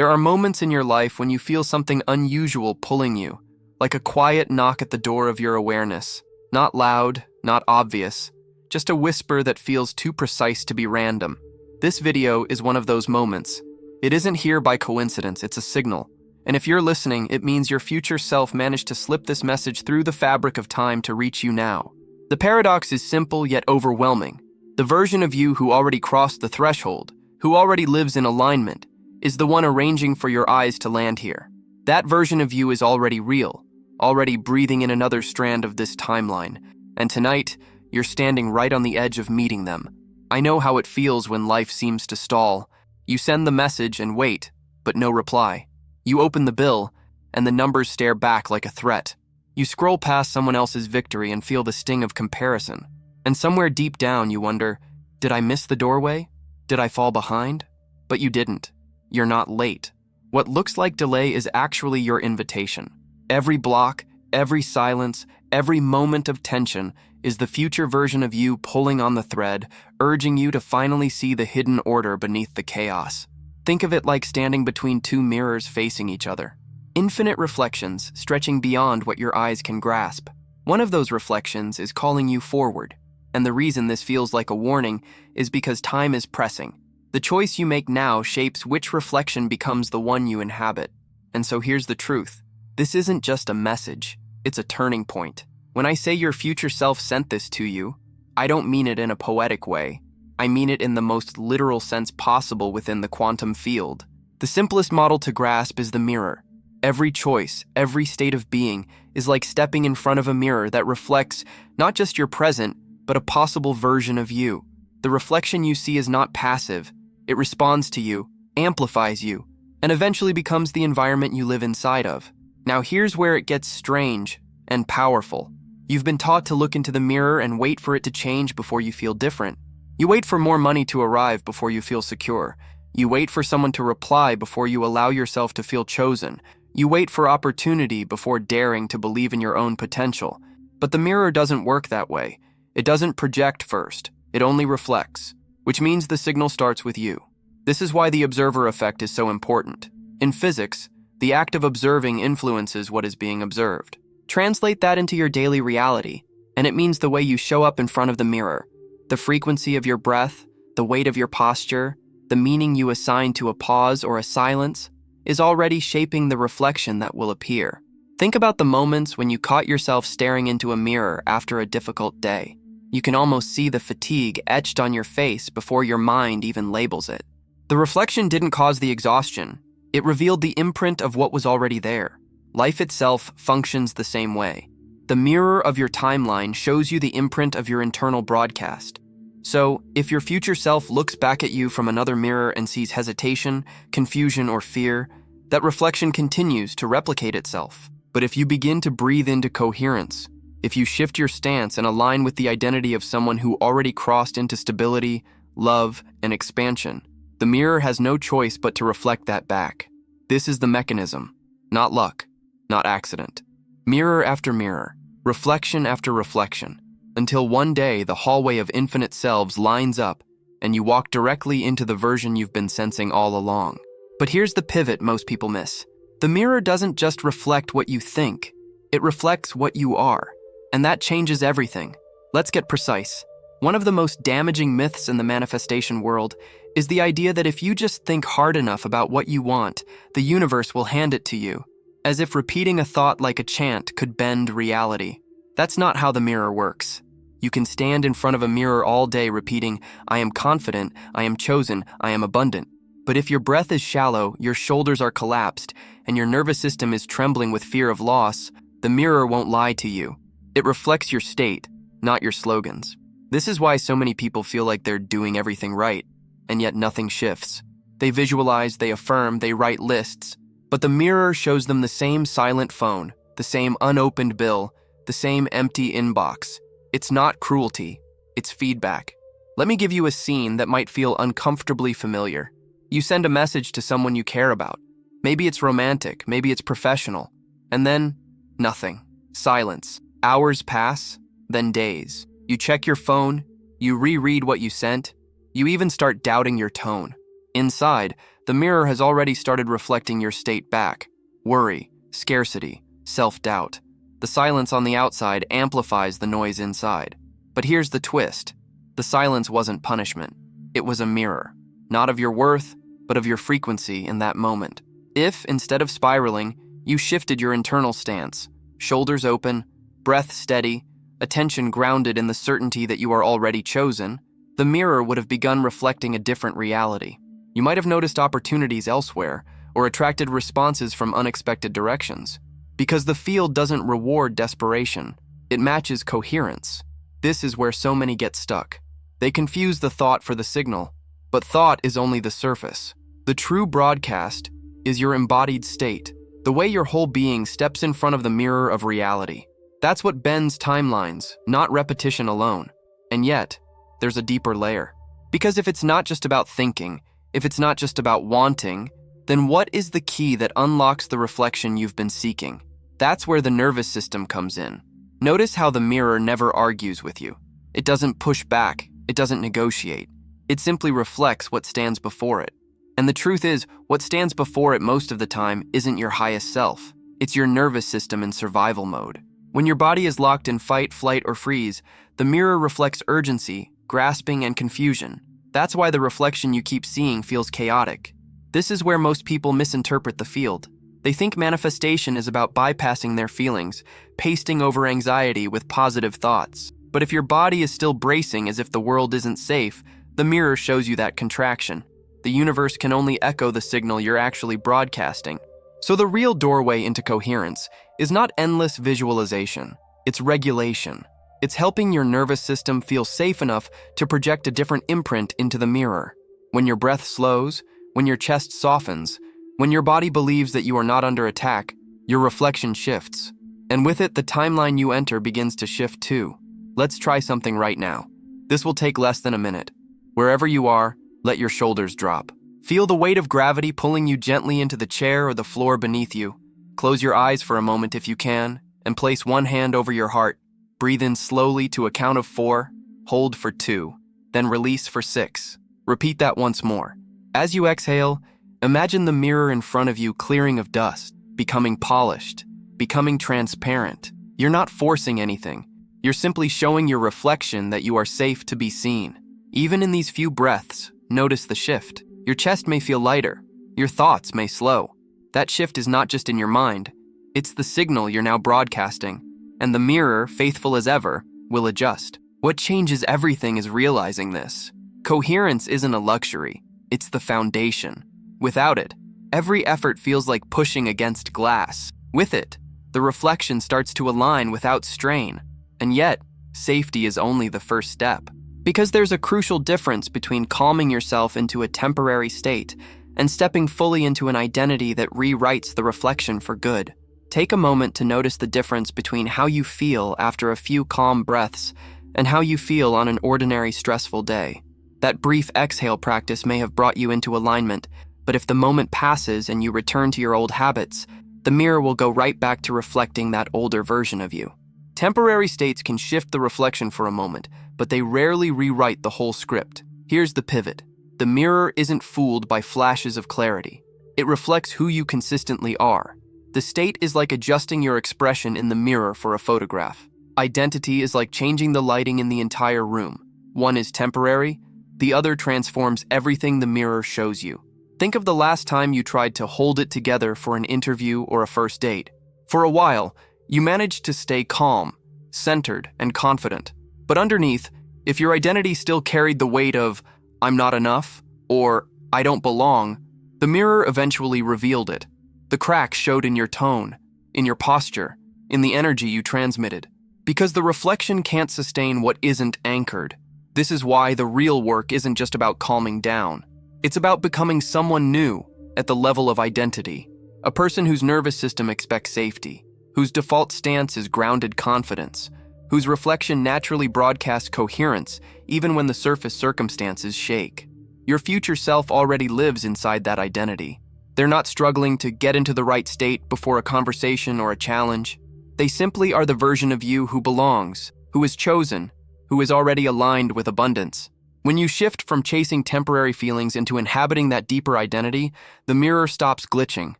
There are moments in your life when you feel something unusual pulling you, like a quiet knock at the door of your awareness. Not loud, not obvious, just a whisper that feels too precise to be random. This video is one of those moments. It isn't here by coincidence, it's a signal. And if you're listening, it means your future self managed to slip this message through the fabric of time to reach you now. The paradox is simple yet overwhelming. The version of you who already crossed the threshold, who already lives in alignment, is the one arranging for your eyes to land here. That version of you is already real, already breathing in another strand of this timeline. And tonight, you're standing right on the edge of meeting them. I know how it feels when life seems to stall. You send the message and wait, but no reply. You open the bill, and the numbers stare back like a threat. You scroll past someone else's victory and feel the sting of comparison. And somewhere deep down you wonder, did I miss the doorway? Did I fall behind? But you didn't. You're not late. What looks like delay is actually your invitation. Every block, every silence, every moment of tension is the future version of you pulling on the thread, urging you to finally see the hidden order beneath the chaos. Think of it like standing between two mirrors facing each other. Infinite reflections stretching beyond what your eyes can grasp. One of those reflections is calling you forward. And the reason this feels like a warning is because time is pressing. The choice you make now shapes which reflection becomes the one you inhabit. And so here's the truth. This isn't just a message, it's a turning point. When I say your future self sent this to you, I don't mean it in a poetic way. I mean it in the most literal sense possible within the quantum field. The simplest model to grasp is the mirror. Every choice, every state of being is like stepping in front of a mirror that reflects not just your present, but a possible version of you. The reflection you see is not passive. It responds to you, amplifies you, and eventually becomes the environment you live inside of. Now here's where it gets strange and powerful. You've been taught to look into the mirror and wait for it to change before you feel different. You wait for more money to arrive before you feel secure. You wait for someone to reply before you allow yourself to feel chosen. You wait for opportunity before daring to believe in your own potential. But the mirror doesn't work that way. It doesn't project first. It only reflects, which means the signal starts with you. This is why the observer effect is so important. In physics, the act of observing influences what is being observed. Translate that into your daily reality, and it means the way you show up in front of the mirror, the frequency of your breath, the weight of your posture, the meaning you assign to a pause or a silence, is already shaping the reflection that will appear. Think about the moments when you caught yourself staring into a mirror after a difficult day. You can almost see the fatigue etched on your face before your mind even labels it. The reflection didn't cause the exhaustion. It revealed the imprint of what was already there. Life itself functions the same way. The mirror of your timeline shows you the imprint of your internal broadcast. So, if your future self looks back at you from another mirror and sees hesitation, confusion, or fear, that reflection continues to replicate itself. But if you begin to breathe into coherence, if you shift your stance and align with the identity of someone who already crossed into stability, love, and expansion, the mirror has no choice but to reflect that back. This is the mechanism, not luck, not accident. Mirror after mirror, reflection after reflection, until one day the hallway of infinite selves lines up and you walk directly into the version you've been sensing all along. But here's the pivot most people miss. The mirror doesn't just reflect what you think, it reflects what you are. And that changes everything. Let's get precise. One of the most damaging myths in the manifestation world is the idea that if you just think hard enough about what you want, the universe will hand it to you, as if repeating a thought like a chant could bend reality. That's not how the mirror works. You can stand in front of a mirror all day repeating, "I am confident, I am chosen, I am abundant." But if your breath is shallow, your shoulders are collapsed, and your nervous system is trembling with fear of loss, the mirror won't lie to you. It reflects your state, not your slogans. This is why so many people feel like they're doing everything right, and yet nothing shifts. They visualize, they affirm, they write lists, but the mirror shows them the same silent phone, the same unopened bill, the same empty inbox. It's not cruelty, it's feedback. Let me give you a scene that might feel uncomfortably familiar. You send a message to someone you care about. Maybe it's romantic, maybe it's professional, and then nothing. Silence. Hours pass, then days. You check your phone, you reread what you sent, you even start doubting your tone. Inside, the mirror has already started reflecting your state back. Worry, scarcity, self-doubt. The silence on the outside amplifies the noise inside. But here's the twist. The silence wasn't punishment. It was a mirror, not of your worth, but of your frequency in that moment. If, instead of spiraling, you shifted your internal stance, shoulders open, breath steady, attention grounded in the certainty that you are already chosen, the mirror would have begun reflecting a different reality. You might have noticed opportunities elsewhere or attracted responses from unexpected directions. Because the field doesn't reward desperation, it matches coherence. This is where so many get stuck. They confuse the thought for the signal, but thought is only the surface. The true broadcast is your embodied state, the way your whole being steps in front of the mirror of reality. That's what bends timelines, not repetition alone. And yet, there's a deeper layer. Because if it's not just about thinking, if it's not just about wanting, then what is the key that unlocks the reflection you've been seeking? That's where the nervous system comes in. Notice how the mirror never argues with you. It doesn't push back. It doesn't negotiate. It simply reflects what stands before it. And the truth is, what stands before it most of the time isn't your highest self. It's your nervous system in survival mode. When your body is locked in fight, flight, or freeze, the mirror reflects urgency, grasping, and confusion. That's why the reflection you keep seeing feels chaotic. This is where most people misinterpret the field. They think manifestation is about bypassing their feelings, pasting over anxiety with positive thoughts. But if your body is still bracing as if the world isn't safe, the mirror shows you that contraction. The universe can only echo the signal you're actually broadcasting. So the real doorway into coherence is not endless visualization. It's regulation. It's helping your nervous system feel safe enough to project a different imprint into the mirror. When your breath slows, when your chest softens, when your body believes that you are not under attack, your reflection shifts. And with it, the timeline you enter begins to shift too. Let's try something right now. This will take less than a minute. Wherever you are, let your shoulders drop. Feel the weight of gravity pulling you gently into the chair or the floor beneath you. Close your eyes for a moment if you can, and place one hand over your heart. Breathe in slowly to a count of 4, hold for 2, then release for 6. Repeat that once more. As you exhale, imagine the mirror in front of you clearing of dust, becoming polished, becoming transparent. You're not forcing anything. You're simply showing your reflection that you are safe to be seen. Even in these few breaths, notice the shift. Your chest may feel lighter. Your thoughts may slow. That shift is not just in your mind. It's the signal you're now broadcasting. And the mirror, faithful as ever, will adjust. What changes everything is realizing this. Coherence isn't a luxury. It's the foundation. Without it, every effort feels like pushing against glass. With it, the reflection starts to align without strain. And yet, safety is only the first step. Because there's a crucial difference between calming yourself into a temporary state and stepping fully into an identity that rewrites the reflection for good. Take a moment to notice the difference between how you feel after a few calm breaths and how you feel on an ordinary stressful day. That brief exhale practice may have brought you into alignment, but if the moment passes and you return to your old habits, the mirror will go right back to reflecting that older version of you. Temporary states can shift the reflection for a moment, but they rarely rewrite the whole script. Here's the pivot. The mirror isn't fooled by flashes of clarity. It reflects who you consistently are. The state is like adjusting your expression in the mirror for a photograph. Identity is like changing the lighting in the entire room. One is temporary, the other transforms everything the mirror shows you. Think of the last time you tried to hold it together for an interview or a first date. For a while, you managed to stay calm, centered, and confident. But underneath, if your identity still carried the weight of, "I'm not enough," or "I don't belong," the mirror eventually revealed it. The cracks showed in your tone, in your posture, in the energy you transmitted. Because the reflection can't sustain what isn't anchored. This is why the real work isn't just about calming down. It's about becoming someone new at the level of identity. A person whose nervous system expects safety, whose default stance is grounded confidence, whose reflection naturally broadcasts coherence even when the surface circumstances shake. Your future self already lives inside that identity. They're not struggling to get into the right state before a conversation or a challenge. They simply are the version of you who belongs, who is chosen, who is already aligned with abundance. When you shift from chasing temporary feelings into inhabiting that deeper identity, the mirror stops glitching.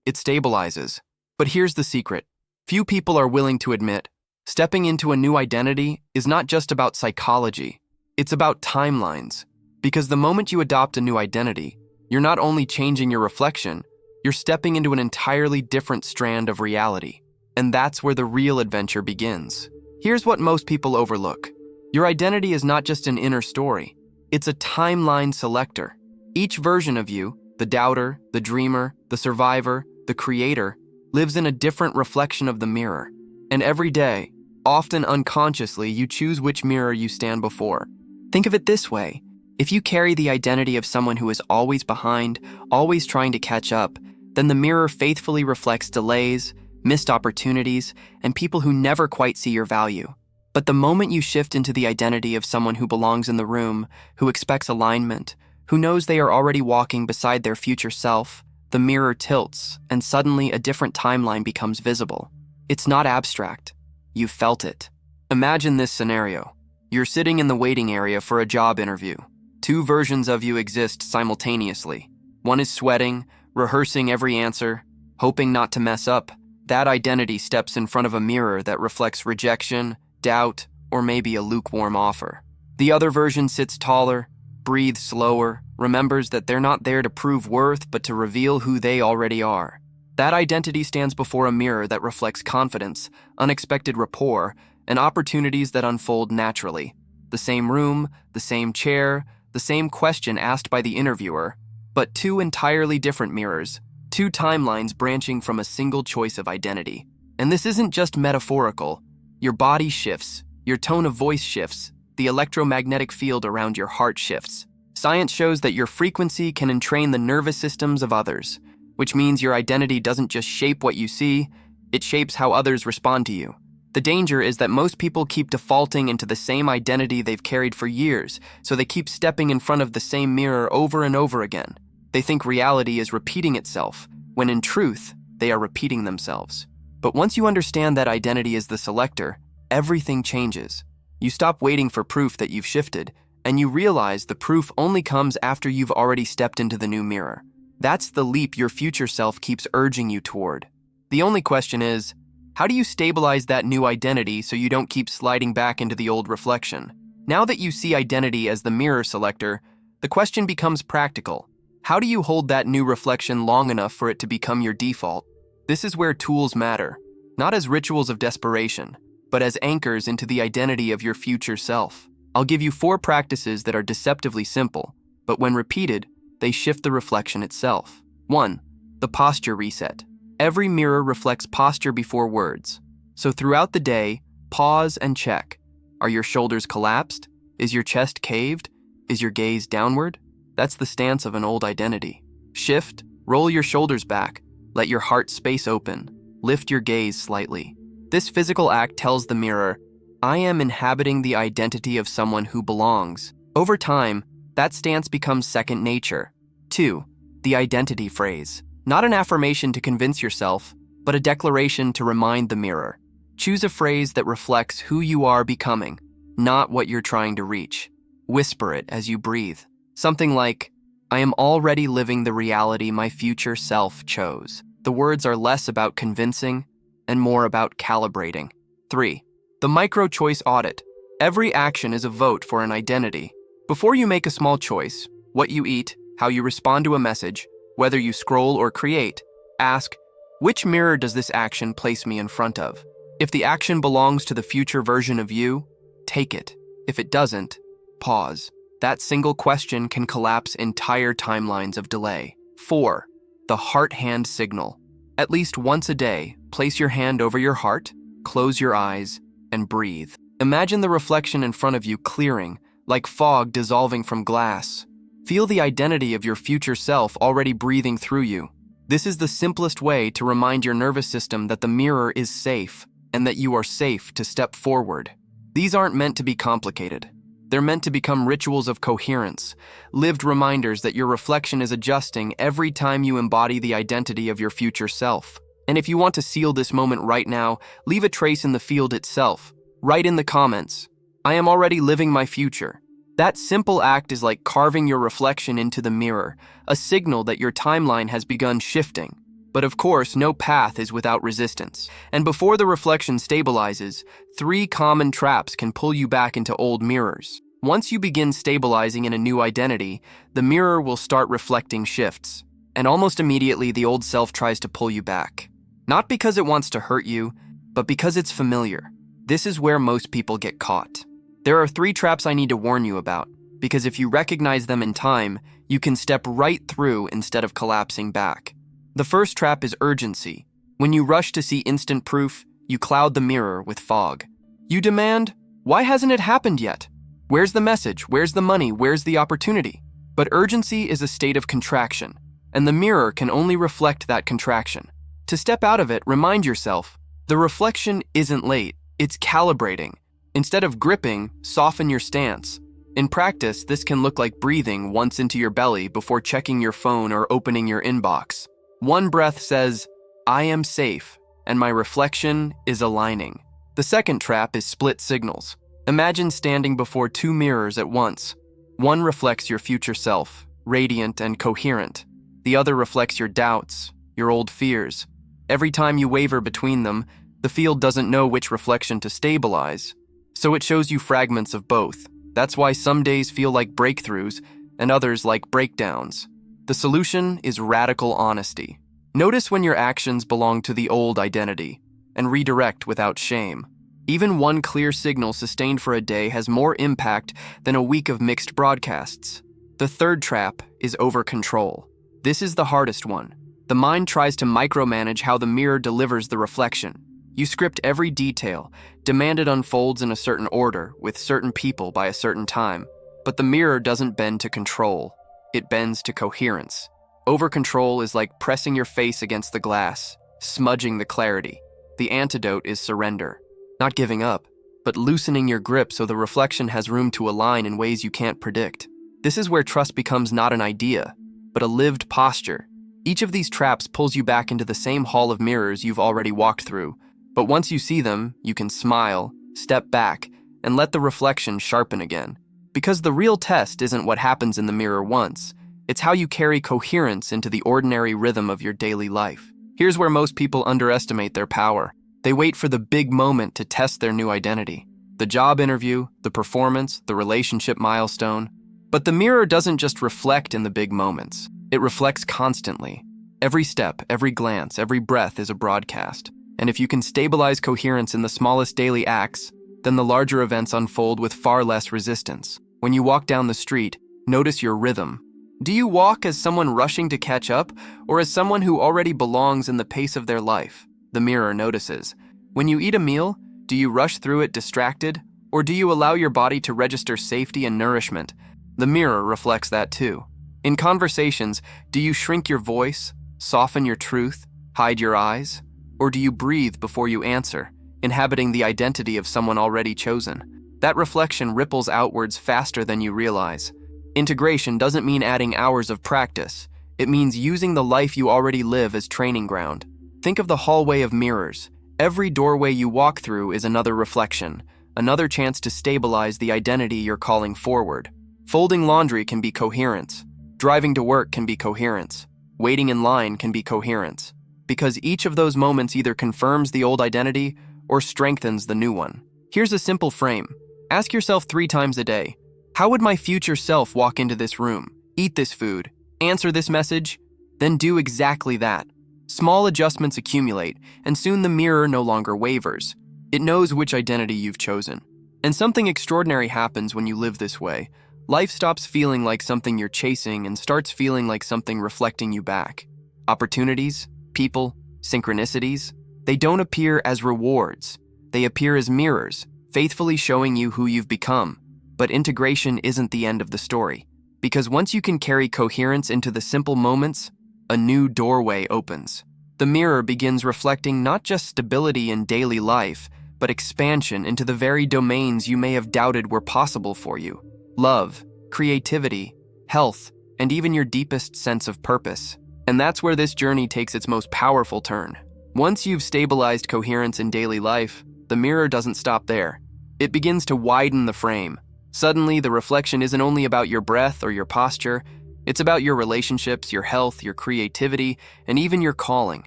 It stabilizes. But here's the secret. Few people are willing to admit, stepping into a new identity is not just about psychology. It's about timelines. Because the moment you adopt a new identity, you're not only changing your reflection, you're stepping into an entirely different strand of reality. And that's where the real adventure begins. Here's what most people overlook. Your identity is not just an inner story. It's a timeline selector. Each version of you, the doubter, the dreamer, the survivor, the creator, lives in a different reflection of the mirror. And every day, often unconsciously, you choose which mirror you stand before. Think of it this way. If you carry the identity of someone who is always behind, always trying to catch up, then the mirror faithfully reflects delays, missed opportunities, and people who never quite see your value. But the moment you shift into the identity of someone who belongs in the room, who expects alignment, who knows they are already walking beside their future self, the mirror tilts, and suddenly a different timeline becomes visible. It's not abstract. You felt it. Imagine this scenario. You're sitting in the waiting area for a job interview. Two versions of you exist simultaneously. One is sweating, rehearsing every answer, hoping not to mess up. That identity steps in front of a mirror that reflects rejection, doubt, or maybe a lukewarm offer. The other version sits taller, breathes slower, remembers that they're not there to prove worth but to reveal who they already are. That identity stands before a mirror that reflects confidence, unexpected rapport, and opportunities that unfold naturally. The same room, the same chair, the same question asked by the interviewer, but two entirely different mirrors, two timelines branching from a single choice of identity. And this isn't just metaphorical. Your body shifts, your tone of voice shifts, the electromagnetic field around your heart shifts. Science shows that your frequency can entrain the nervous systems of others, which means your identity doesn't just shape what you see, it shapes how others respond to you. The danger is that most people keep defaulting into the same identity they've carried for years, so they keep stepping in front of the same mirror over and over again. They think reality is repeating itself, when in truth, they are repeating themselves. But once you understand that identity is the selector, everything changes. You stop waiting for proof that you've shifted, and you realize the proof only comes after you've already stepped into the new mirror. That's the leap your future self keeps urging you toward. The only question is, how do you stabilize that new identity so you don't keep sliding back into the old reflection? Now that you see identity as the mirror selector, the question becomes practical. How do you hold that new reflection long enough for it to become your default? This is where tools matter, not as rituals of desperation, but as anchors into the identity of your future self. I'll give you 4 practices that are deceptively simple, but when repeated, they shift the reflection itself. 1. The posture reset. Every mirror reflects posture before words. So throughout the day, pause and check. Are your shoulders collapsed? Is your chest caved? Is your gaze downward? That's the stance of an old identity. Shift, roll your shoulders back, let your heart space open, lift your gaze slightly. This physical act tells the mirror, I am inhabiting the identity of someone who belongs. Over time, that stance becomes second nature. 2. The identity phrase. Not an affirmation to convince yourself, but a declaration to remind the mirror. Choose a phrase that reflects who you are becoming, not what you're trying to reach. Whisper it as you breathe. Something like, I am already living the reality my future self chose. The words are less about convincing and more about calibrating. 3. The micro-choice audit. Every action is a vote for an identity. Before you make a small choice, what you eat, how you respond to a message, whether you scroll or create, ask, which mirror does this action place me in front of? If the action belongs to the future version of you, take it. If it doesn't, pause. That single question can collapse entire timelines of delay. 4. The heart-hand signal. At least once a day, place your hand over your heart, close your eyes, and breathe. Imagine the reflection in front of you clearing, like fog dissolving from glass. Feel the identity of your future self already breathing through you. This is the simplest way to remind your nervous system that the mirror is safe and that you are safe to step forward. These aren't meant to be complicated. They're meant to become rituals of coherence, lived reminders that your reflection is adjusting every time you embody the identity of your future self. And if you want to seal this moment right now, leave a trace in the field itself. Write in the comments, I am already living my future. That simple act is like carving your reflection into the mirror, a signal that your timeline has begun shifting. But of course, no path is without resistance. And before the reflection stabilizes, 3 common traps can pull you back into old mirrors. Once you begin stabilizing in a new identity, the mirror will start reflecting shifts. And almost immediately, the old self tries to pull you back. Not because it wants to hurt you, but because it's familiar. This is where most people get caught. There are 3 traps I need to warn you about, because if you recognize them in time, you can step right through instead of collapsing back. The first trap is urgency. When you rush to see instant proof, you cloud the mirror with fog. You demand, why hasn't it happened yet? Where's the message? Where's the money? Where's the opportunity? But urgency is a state of contraction, and the mirror can only reflect that contraction. To step out of it, remind yourself, the reflection isn't late, it's calibrating. Instead of gripping, soften your stance. In practice, this can look like breathing once into your belly before checking your phone or opening your inbox. One breath says, I am safe, and my reflection is aligning. The second trap is split signals. Imagine standing before 2 mirrors at once. One reflects your future self, radiant and coherent. The other reflects your doubts, your old fears. Every time you waver between them, the field doesn't know which reflection to stabilize, so it shows you fragments of both. That's why some days feel like breakthroughs and others like breakdowns. The solution is radical honesty. Notice when your actions belong to the old identity and redirect without shame. Even one clear signal sustained for a day has more impact than a week of mixed broadcasts. The third trap is over-control. This is the hardest one. The mind tries to micromanage how the mirror delivers the reflection. You script every detail, demand it unfolds in a certain order, with certain people by a certain time. But the mirror doesn't bend to control. It bends to coherence. Over-control is like pressing your face against the glass, smudging the clarity. The antidote is surrender. Not giving up, but loosening your grip so the reflection has room to align in ways you can't predict. This is where trust becomes not an idea, but a lived posture. Each of these traps pulls you back into the same hall of mirrors you've already walked through. But once you see them, you can smile, step back, and let the reflection sharpen again. Because the real test isn't what happens in the mirror once, it's how you carry coherence into the ordinary rhythm of your daily life. Here's where most people underestimate their power. They wait for the big moment to test their new identity. The job interview, the performance, the relationship milestone. But the mirror doesn't just reflect in the big moments. It reflects constantly. Every step, every glance, every breath is a broadcast. And if you can stabilize coherence in the smallest daily acts, then the larger events unfold with far less resistance. When you walk down the street, notice your rhythm. Do you walk as someone rushing to catch up, or as someone who already belongs in the pace of their life? The mirror notices. When you eat a meal, do you rush through it distracted, or do you allow your body to register safety and nourishment? The mirror reflects that too. In conversations, do you shrink your voice, soften your truth, hide your eyes? Or do you breathe before you answer, inhabiting the identity of someone already chosen? That reflection ripples outwards faster than you realize. Integration doesn't mean adding hours of practice. It means using the life you already live as training ground. Think of the hallway of mirrors. Every doorway you walk through is another reflection, another chance to stabilize the identity you're calling forward. Folding laundry can be coherence. Driving to work can be coherence. Waiting in line can be coherence. Because each of those moments either confirms the old identity or strengthens the new one. Here's a simple frame. Ask yourself 3 times a day, how would my future self walk into this room, eat this food, answer this message? Then do exactly that. Small adjustments accumulate, and soon the mirror no longer wavers. It knows which identity you've chosen. And something extraordinary happens when you live this way. Life stops feeling like something you're chasing and starts feeling like something reflecting you back. Opportunities, people, synchronicities, they don't appear as rewards. They appear as mirrors, faithfully showing you who you've become. But integration isn't the end of the story. Because once you can carry coherence into the simple moments, a new doorway opens. The mirror begins reflecting not just stability in daily life, but expansion into the very domains you may have doubted were possible for you. Love, creativity, health, and even your deepest sense of purpose. And that's where this journey takes its most powerful turn. Once you've stabilized coherence in daily life, the mirror doesn't stop there. It begins to widen the frame. Suddenly, the reflection isn't only about your breath or your posture, it's about your relationships, your health, your creativity, and even your calling.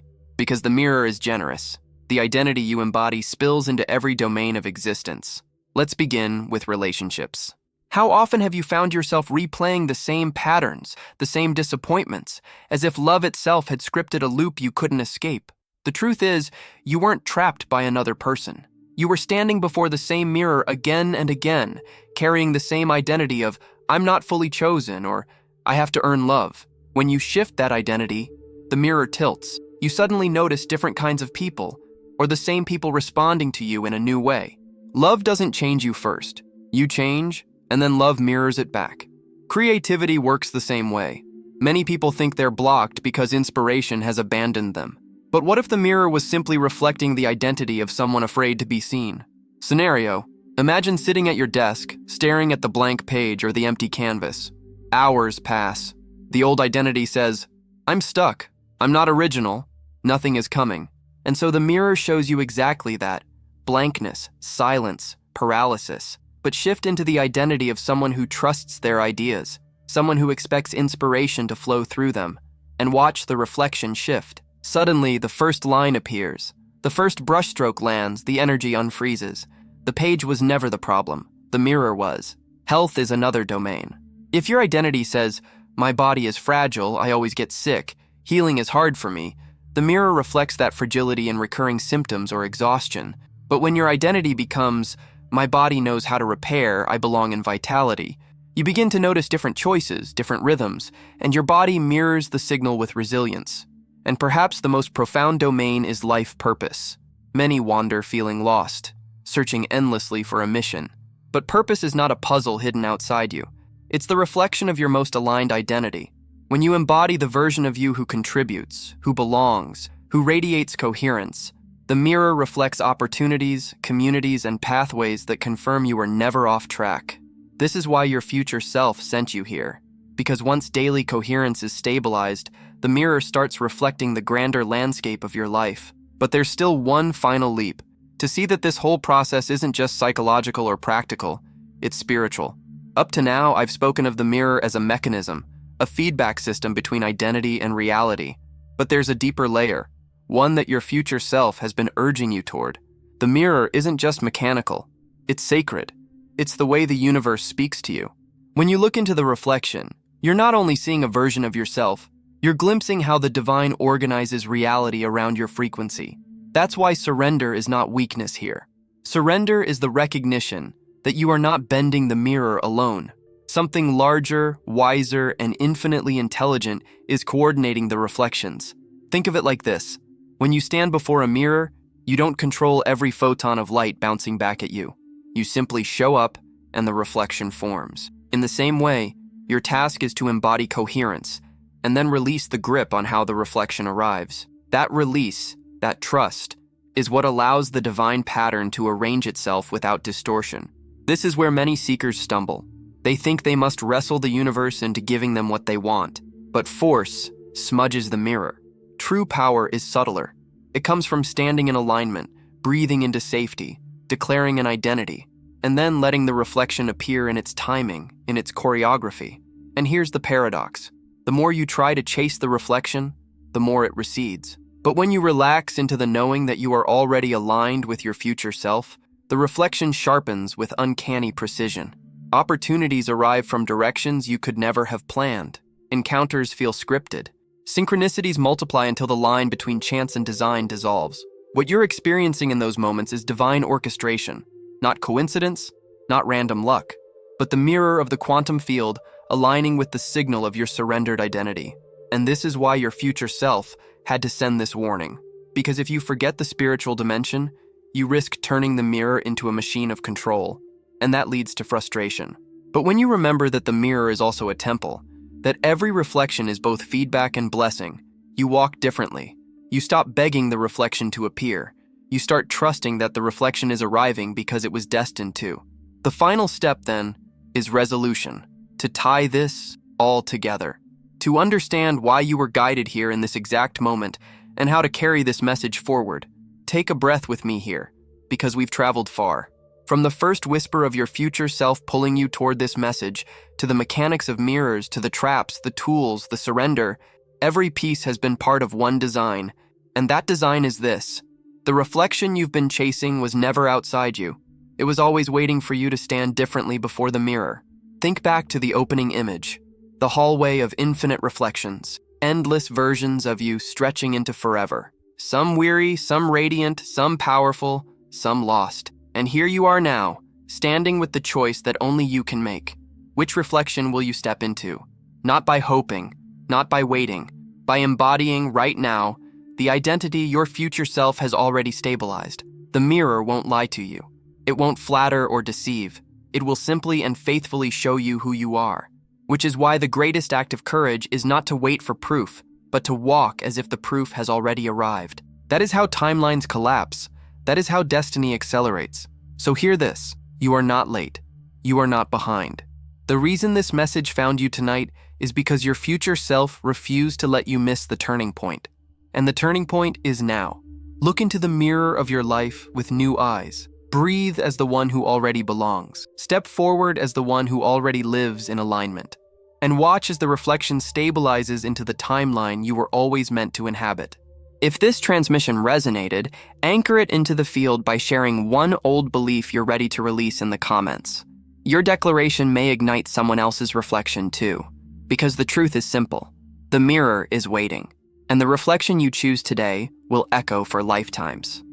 Because the mirror is generous. The identity you embody spills into every domain of existence. Let's begin with relationships. How often have you found yourself replaying the same patterns, the same disappointments, as if love itself had scripted a loop you couldn't escape? The truth is, you weren't trapped by another person. You were standing before the same mirror again and again, carrying the same identity of, I'm not fully chosen, or I have to earn love. When you shift that identity, the mirror tilts. You suddenly notice different kinds of people, or the same people responding to you in a new way. Love doesn't change you first. You change, and then love mirrors it back. Creativity works the same way. Many people think they're blocked because inspiration has abandoned them. But what if the mirror was simply reflecting the identity of someone afraid to be seen? Scenario: imagine sitting at your desk, staring at the blank page or the empty canvas. Hours pass. The old identity says, I'm stuck. I'm not original. Nothing is coming. And so the mirror shows you exactly that: blankness, silence, paralysis. But shift into the identity of someone who trusts their ideas, someone who expects inspiration to flow through them, and watch the reflection shift. Suddenly, the first line appears. The first brushstroke lands, the energy unfreezes. The page was never the problem. The mirror was. Health is another domain. If your identity says, my body is fragile, I always get sick, healing is hard for me, the mirror reflects that fragility in recurring symptoms or exhaustion. But when your identity becomes, my body knows how to repair, I belong in vitality, you begin to notice different choices, different rhythms, and your body mirrors the signal with resilience. And perhaps the most profound domain is life purpose. Many wander feeling lost, searching endlessly for a mission. But purpose is not a puzzle hidden outside you. It's the reflection of your most aligned identity. When you embody the version of you who contributes, who belongs, who radiates coherence, the mirror reflects opportunities, communities, and pathways that confirm you are never off track. This is why your future self sent you here. Because once daily coherence is stabilized, the mirror starts reflecting the grander landscape of your life. But there's still one final leap: to see that this whole process isn't just psychological or practical, it's spiritual. Up to now, I've spoken of the mirror as a mechanism, a feedback system between identity and reality. But there's a deeper layer, one that your future self has been urging you toward. The mirror isn't just mechanical, it's sacred. It's the way the universe speaks to you. When you look into the reflection, you're not only seeing a version of yourself, you're glimpsing how the divine organizes reality around your frequency. That's why surrender is not weakness here. Surrender is the recognition that you are not bending the mirror alone. Something larger, wiser, and infinitely intelligent is coordinating the reflections. Think of it like this: when you stand before a mirror, you don't control every photon of light bouncing back at you. You simply show up, and the reflection forms. In the same way, your task is to embody coherence, and then release the grip on how the reflection arrives. That release, that trust, is what allows the divine pattern to arrange itself without distortion. This is where many seekers stumble. They think they must wrestle the universe into giving them what they want. But force smudges the mirror. True power is subtler. It comes from standing in alignment, breathing into safety, declaring an identity, and then letting the reflection appear in its timing, in its choreography. And here's the paradox: the more you try to chase the reflection, the more it recedes. But when you relax into the knowing that you are already aligned with your future self, the reflection sharpens with uncanny precision. Opportunities arrive from directions you could never have planned. Encounters feel scripted. Synchronicities multiply until the line between chance and design dissolves. What you're experiencing in those moments is divine orchestration, not coincidence, not random luck, but the mirror of the quantum field aligning with the signal of your surrendered identity. And this is why your future self had to send this warning. Because if you forget the spiritual dimension, you risk turning the mirror into a machine of control, and that leads to frustration. But when you remember that the mirror is also a temple, that every reflection is both feedback and blessing, you walk differently. You stop begging the reflection to appear. You start trusting that the reflection is arriving because it was destined to. The final step, then, is resolution. To tie this all together. To understand why you were guided here in this exact moment and how to carry this message forward. Take a breath with me here, because we've traveled far. From the first whisper of your future self pulling you toward this message, to the mechanics of mirrors, to the traps, the tools, the surrender, every piece has been part of one design, and that design is this. The reflection you've been chasing was never outside you. It was always waiting for you to stand differently before the mirror. Think back to the opening image, the hallway of infinite reflections, endless versions of you stretching into forever. Some weary, some radiant, some powerful, some lost. And here you are now, standing with the choice that only you can make. Which reflection will you step into? Not by hoping, not by waiting, by embodying right now the identity your future self has already stabilized. The mirror won't lie to you. It won't flatter or deceive. It will simply and faithfully show you who you are. Which is why the greatest act of courage is not to wait for proof, but to walk as if the proof has already arrived. That is how timelines collapse. That is how destiny accelerates. So hear this. You are not late. You are not behind. The reason this message found you tonight is because your future self refused to let you miss the turning point. And the turning point is now. Look into the mirror of your life with new eyes. Breathe as the one who already belongs. Step forward as the one who already lives in alignment. And watch as the reflection stabilizes into the timeline you were always meant to inhabit. If this transmission resonated, anchor it into the field by sharing one old belief you're ready to release in the comments. Your declaration may ignite someone else's reflection too, because the truth is simple. The mirror is waiting, and the reflection you choose today will echo for lifetimes.